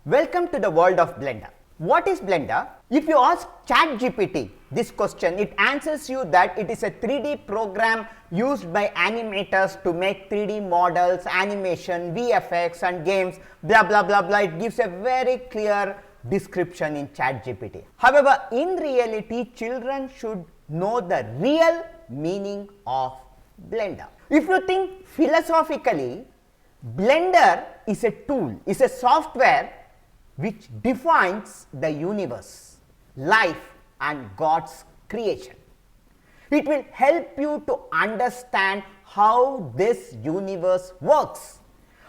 Welcome to the world of Blender. What is Blender? If you ask ChatGPT this question, it answers you that it is a 3D program used by animators to make 3D models, animation, VFX and games, blah blah blah blah. It gives a very clear description in ChatGPT. However, in reality, children should know the real meaning of Blender. If you think philosophically, Blender is a tool, is a software which defines the universe, life and God's creation. It will help you to understand how this universe works,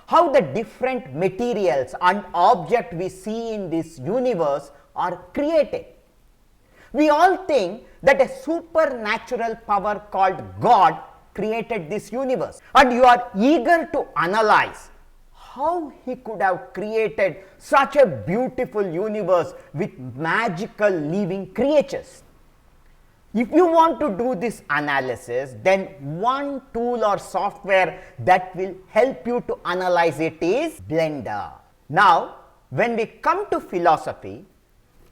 how the different materials and objects we see in this universe are created. We all think that a supernatural power called God created this universe, and you are eager to analyze how he could have created such a beautiful universe with magical living creatures. If you want to do this analysis, then one tool or software that will help you to analyze it is Blender. Now, when we come to philosophy,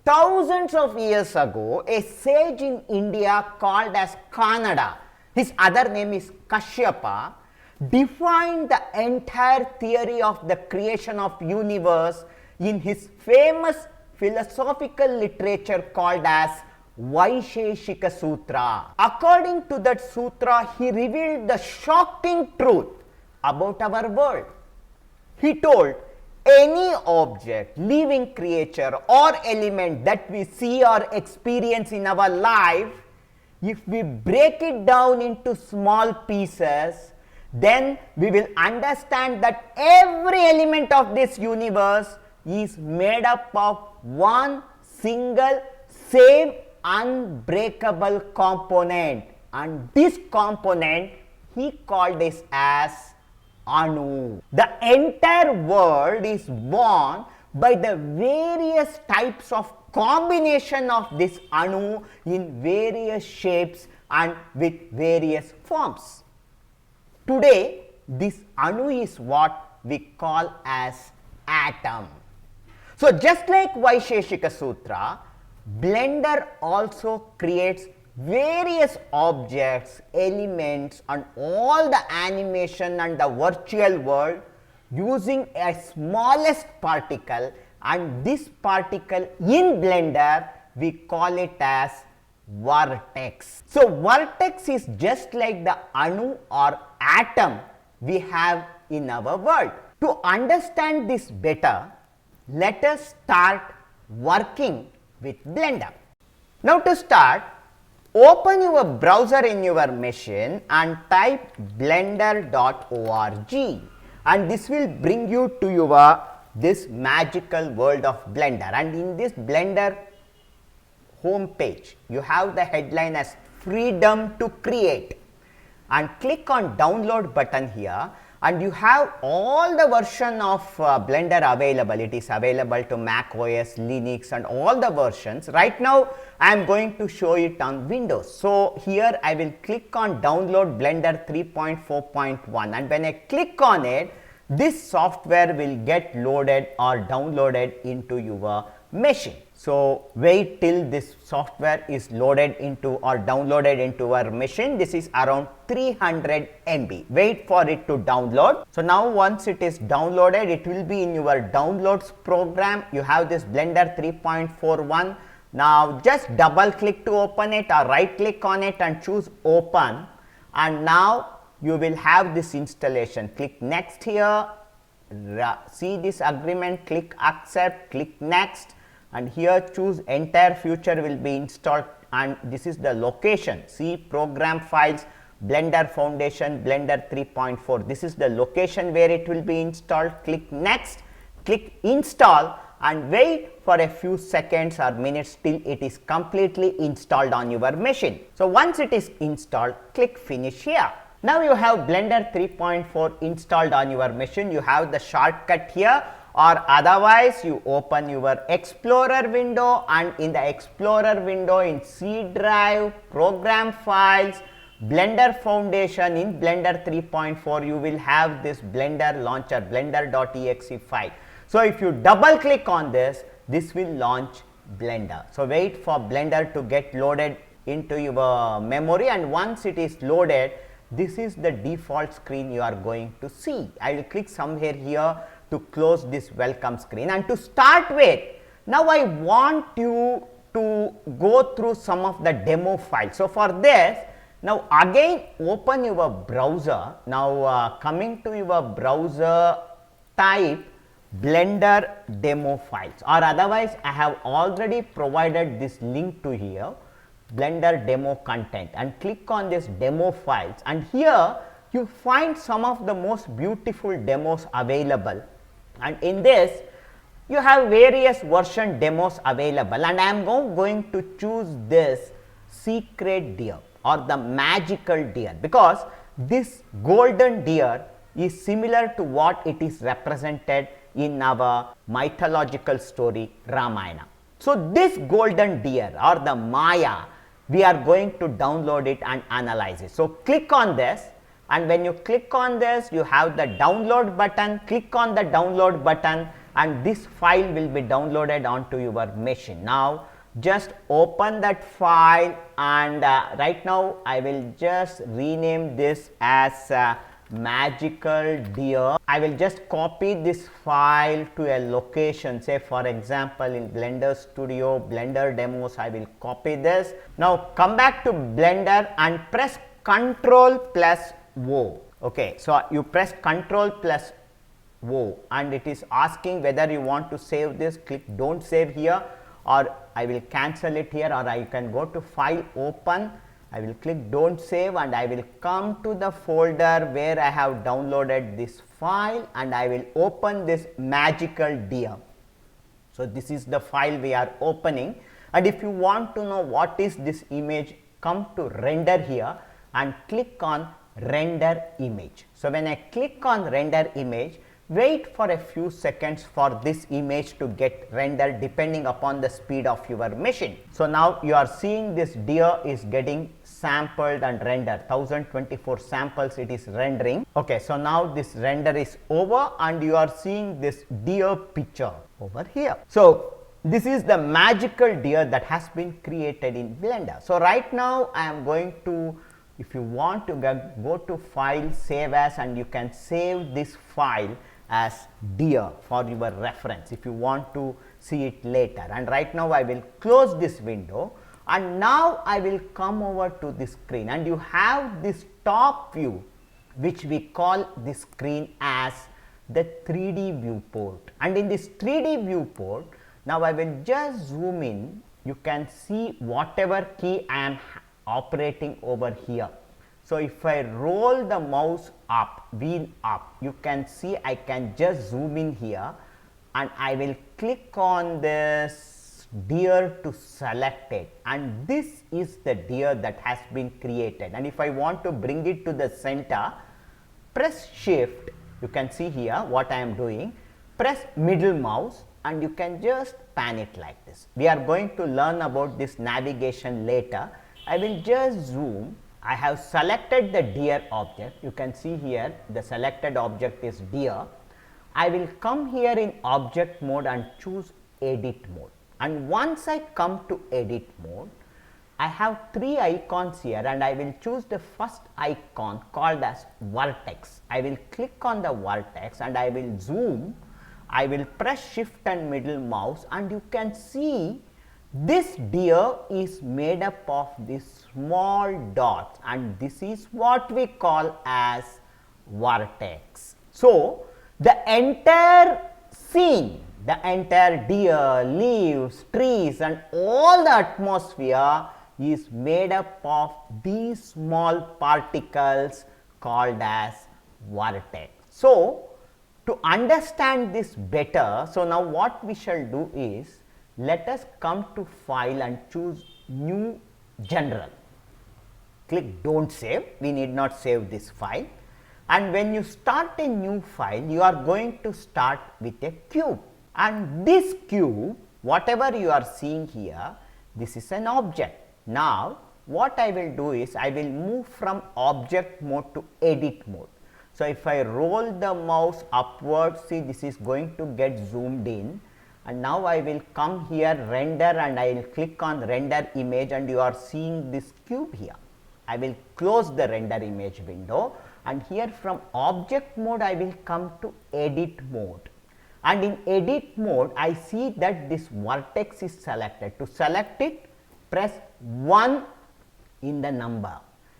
thousands of years ago, a sage in India called as Kannada, his other name is Kashyapa, defined the entire theory of the creation of universe in his famous philosophical literature called as Vaisheshika Sutra. According to that sutra, he revealed the shocking truth about our world. He told any object, living creature or element that we see or experience in our life, if we break it down into small pieces, then we will understand that every element of this universe is made up of one single same unbreakable component, and this component he called this as Anu. The entire world is born by the various types of combination of this Anu in various shapes and with various forms. Today, this Anu is what we call as atom. So, just like Vaisheshika Sutra, Blender also creates various objects, elements and all the animation and the virtual world using a smallest particle, and this particle in Blender we call it as vertex. So, vertex is just like the Anu or atom we have in our world. To understand this better, let us start working with Blender. Now, to start, open your browser in your machine and type blender.org, and this will bring you to your this magical world of Blender. And in this Blender home page, you have the headline as freedom to create, and click on download button here, and you have all the version of Blender available. It is available to Mac OS, Linux and all the versions. Right now I am going to show it on Windows. So here I will click on download Blender 3.4.1, and when I click on it, this software will get loaded or downloaded into your machine. So wait till this software is loaded into or downloaded into our machine. This is around 300 MB. Wait for it to download. So now once it is downloaded, it will be in your downloads program. You have this Blender 3.41. Now just double click to open it or right click on it and choose open, and now you will have this installation. Click next here, see this agreement, click accept, click next, and here choose entire future will be installed, and this is the location. See program files, Blender Foundation, Blender 3.4. This is the location where it will be installed. Click next, click install, and wait for a few seconds or minutes till it is completely installed on your machine. So once it is installed, click finish here. Now you have Blender 3.4 installed on your machine. You have the shortcut here, or otherwise you open your Explorer window, and in the Explorer window in C drive, program files, Blender Foundation, in Blender 3.4 you will have this Blender launcher, blender.exe file. So if you double click on this, this will launch Blender. So wait for Blender to get loaded into your memory, and once it is loaded, this is the default screen you are going to see. I will click somewhere here to close this welcome screen, and to start with, now I want you to go through some of the demo files. So for this, now again open your browser. Now coming to your browser, type Blender demo files, or otherwise I have already provided this link to here, Blender demo content, and click on this demo files, and here you find some of the most beautiful demos available, and in this you have various version demos available, and I am going to choose this secret deer or the magical deer, because this golden deer is similar to what it is represented in our mythological story Ramayana. So this golden deer or the Maya, we are going to download it and analyze it. So click on this, and when you click on this, you have the download button. Click on the download button, and this file will be downloaded onto your machine. Now just open that file, and right now I will just rename this as magical deer. I will just copy this file to a location, say for example in Blender Studio, Blender demos, I will copy this. Now come back to Blender and press Ctrl plus O. Okay, so you press Ctrl plus O, and it is asking whether you want to save this. Click don't save here, or I will cancel it here, or I can go to file, open. I will click don't save, and I will come to the folder where I have downloaded this file, and I will open this magical deer. So this is the file we are opening, and if you want to know what is this image, come to render here and click on render image. So when I click on render image, wait for a few seconds for this image to get rendered depending upon the speed of your machine. So now you are seeing this deer is getting sampled and rendered, 1024 samples it is rendering. Okay, so now this render is over, and you are seeing this deer picture over here. So this is the magical deer that has been created in Blender. So right now I am going to, if you want to go to file, save as, and you can save this file as deer for your reference if you want to see it later. And right now I will close this window, and now I will come over to this screen, and you have this top view which we call this screen as the 3D viewport. And in this 3D viewport, now I will just zoom in. You can see whatever key I am operating over here. So if I roll the mouse up, wheel up, you can see I can just zoom in here, and I will click on this deer to select it, and this is the deer that has been created. And if I want to bring it to the center, press shift, you can see here what I am doing, press middle mouse, and you can just pan it like this. We are going to learn about this navigation later. I will just zoom. I have selected the deer object. You can see here the selected object is deer. I will come here in object mode and choose edit mode, and once I come to edit mode, I have three icons here, and I will choose the first icon called as vertex. I will click on the vertex, and I will zoom. I will press shift and middle mouse, and you can see this deer is made up of these small dots, and this is what we call as vertex. So the entire scene, the entire deer, leaves, trees, and all the atmosphere is made up of these small particles called as vertex. So to understand this better, so now what we shall do is, let us come to file and choose new general. Click don't save, we need not save this file. And when you start a new file, you are going to start with a cube, and this cube, whatever you are seeing here, this is an object. Now what I will do is, I will move from object mode to edit mode. So, if I roll the mouse upwards, see this is going to get zoomed in, and now I will come here render and I will click on render image, and you are seeing this cube here. I will close the render image window, and here from object mode I will come to edit mode, and in edit mode I see that this vertex is selected. To select it, press 1 in the number.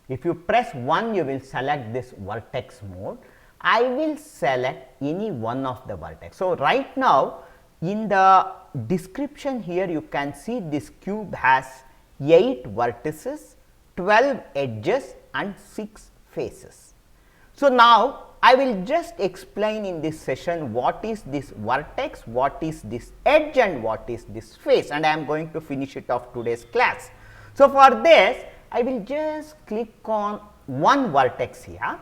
If you press 1, you will select this vertex mode. I will select any one of the vertex. So, right now in the description here you can see this cube has 8 vertices, 12 edges and 6 faces. So, now I will just explain in this session what is this vertex, what is this edge and what is this face, and I am going to finish it off today's class. So, for this I will just click on one vertex here,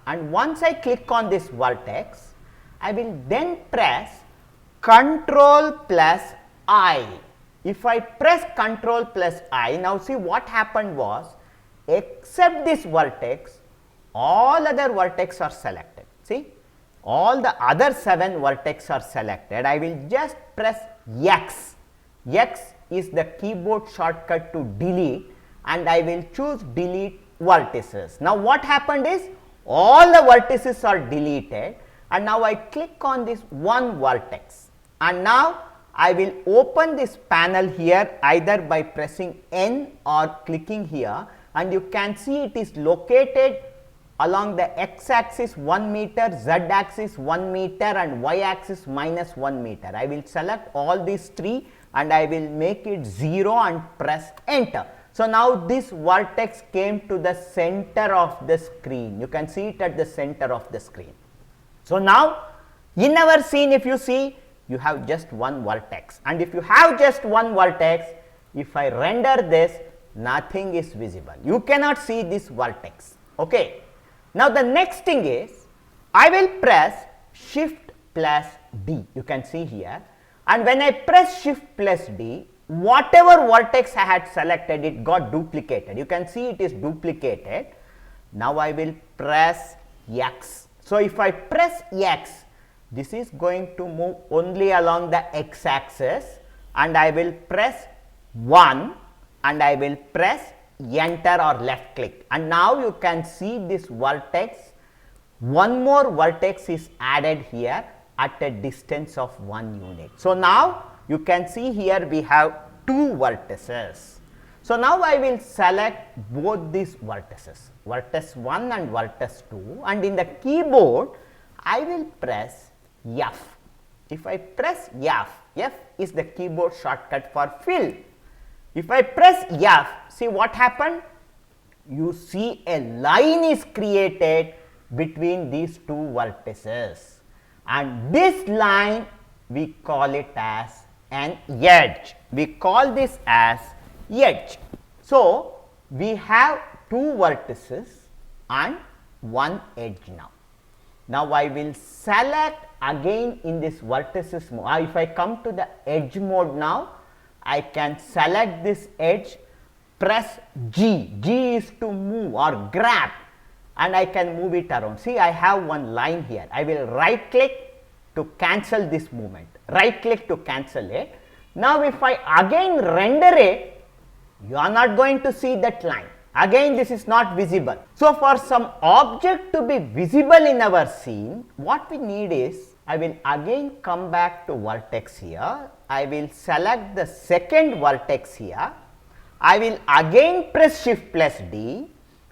and once I click on this vertex, I will then press Ctrl plus I. If I press Ctrl plus I, now see what happened was, except this vertex, all other vertex are selected. See, all the other 7 vertex are selected. I will just press X. X is the keyboard shortcut to delete, and I will choose delete vertices. Now, what happened is all the vertices are deleted, and now I click on this one vertex, and now I will open this panel here either by pressing N or clicking here, and you can see it is located along the x axis 1 meter, z axis 1 meter and y axis minus 1 meter. I will select all these 3 and I will make it 0 and press enter. So, now this vertex came to the center of the screen. You can see it at the center of the screen. So, now in our scene, if you see, you have just one vertex, and if you have just one vertex, if I render this, nothing is visible. You cannot see this vertex. Okay. Now, the next thing is, I will press Shift plus D. You can see here, and when I press Shift plus D, whatever vertex I had selected, it got duplicated. You can see it is duplicated. Now, I will press X. So, if I press X, this is going to move only along the x axis, and I will press 1 and I will press enter or left click, and now you can see this vertex, one more vertex is added here at a distance of 1 unit. So, now you can see here we have 2 vertices. So, now I will select both these vertices, vertex 1 and vertex 2, and in the keyboard I will press F. If I press F, F is the keyboard shortcut for fill. If I press F, see what happened? You see a line is created between these 2 vertices, and this line we call it as an edge. We call this as edge. So, we have 2 vertices and 1 edge now. Now, I will select again in this vertices mode. If I come to the edge mode now, I can select this edge, press G. G is to move or grab, and I can move it around. See, I have one line here. I will right click to cancel this movement, right click to cancel it. Now, if I again render it, you are not going to see that line. Again, this is not visible. So, for some object to be visible in our scene, what we need is, I will again come back to vertex here. I will select the second vertex here. I will again press Shift plus D,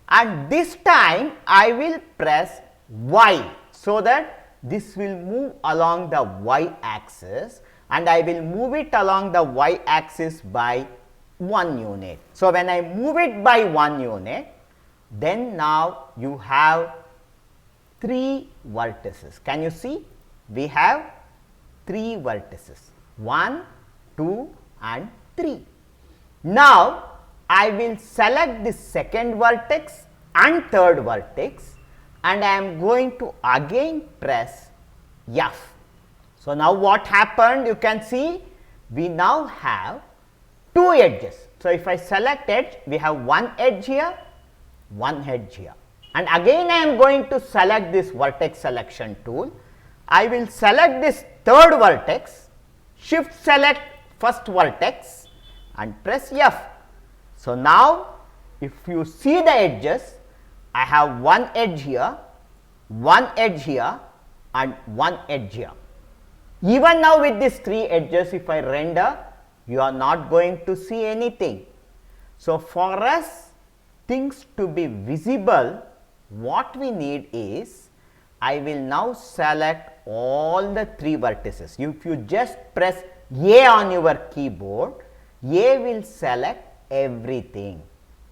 and this time I will press Y, so that this will move along the Y axis, and I will move it along the Y axis by 1 unit. So, when I move it by 1 unit, then now you have 3 vertices. Can you see? We have 3 vertices, 1, 2 and 3. Now, I will select the second vertex and third vertex, and I am going to again press F. So, now what happened? You can see we now have 2 edges. So, if I select edge, we have 1 edge here, 1 edge here. and again I am going to select this vertex selection tool. I will select this third vertex, shift select first vertex and press F. So, now if you see the edges, I have one edge here, one edge here and one edge here. Even now with these three edges, if I render, you are not going to see anything. So, for us things to be visible, what we need is, I will now select all the three vertices. If you just press A on your keyboard, A will select everything.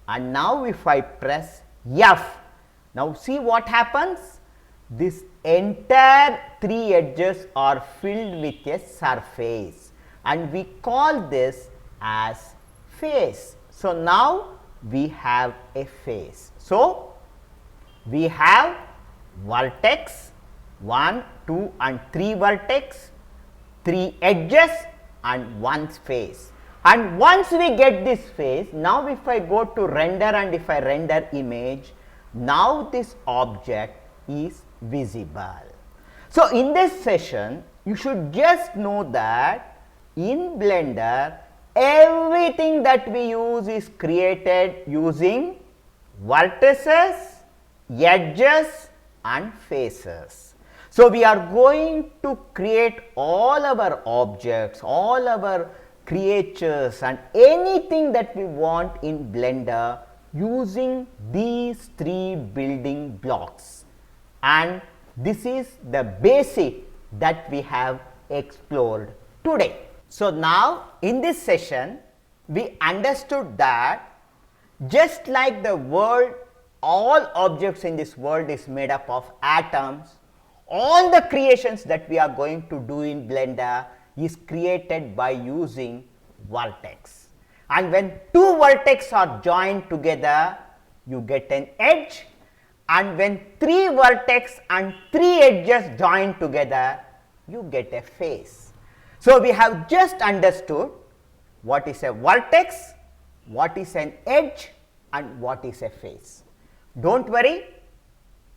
And now if I press F, now see what happens? This entire three edges are filled with a surface and we call this as face. So, now we have a face. So, we have vertex 1, 2 and 3 vertex, 3 edges and 1 face. And once we get this face, now if I go to render and if I render image, now this object is visible. So, in this session you should just know that in Blender everything that we use is created using vertices, edges and faces. So, we are going to create all our objects, all our creatures and anything that we want in Blender using these three building blocks, and this is the basic that we have explored today. So, now in this session we understood that just like the world, all objects in this world is made up of atoms, all the creations that we are going to do in Blender is created by using vertex. And when two vertex are joined together, you get an edge, and when three vertex and three edges join together, you get a face. So, we have just understood what is a vertex, what is an edge and what is a face. Do not worry,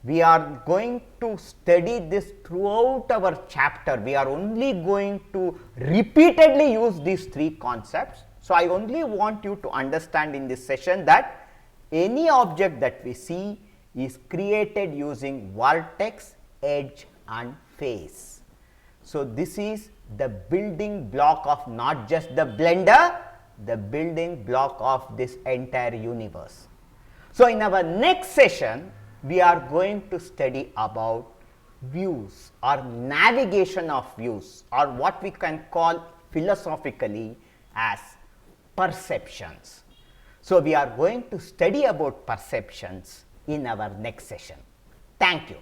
we are going to study this throughout our chapter. We are only going to repeatedly use these three concepts. So, I only want you to understand in this session that any object that we see is created using vertex, edge and face. So, this is the building block of not just the Blender, the building block of this entire universe. So, in our next session we are going to study about views or navigation of views, or what we can call philosophically as perceptions. So, we are going to study about perceptions in our next session. Thank you.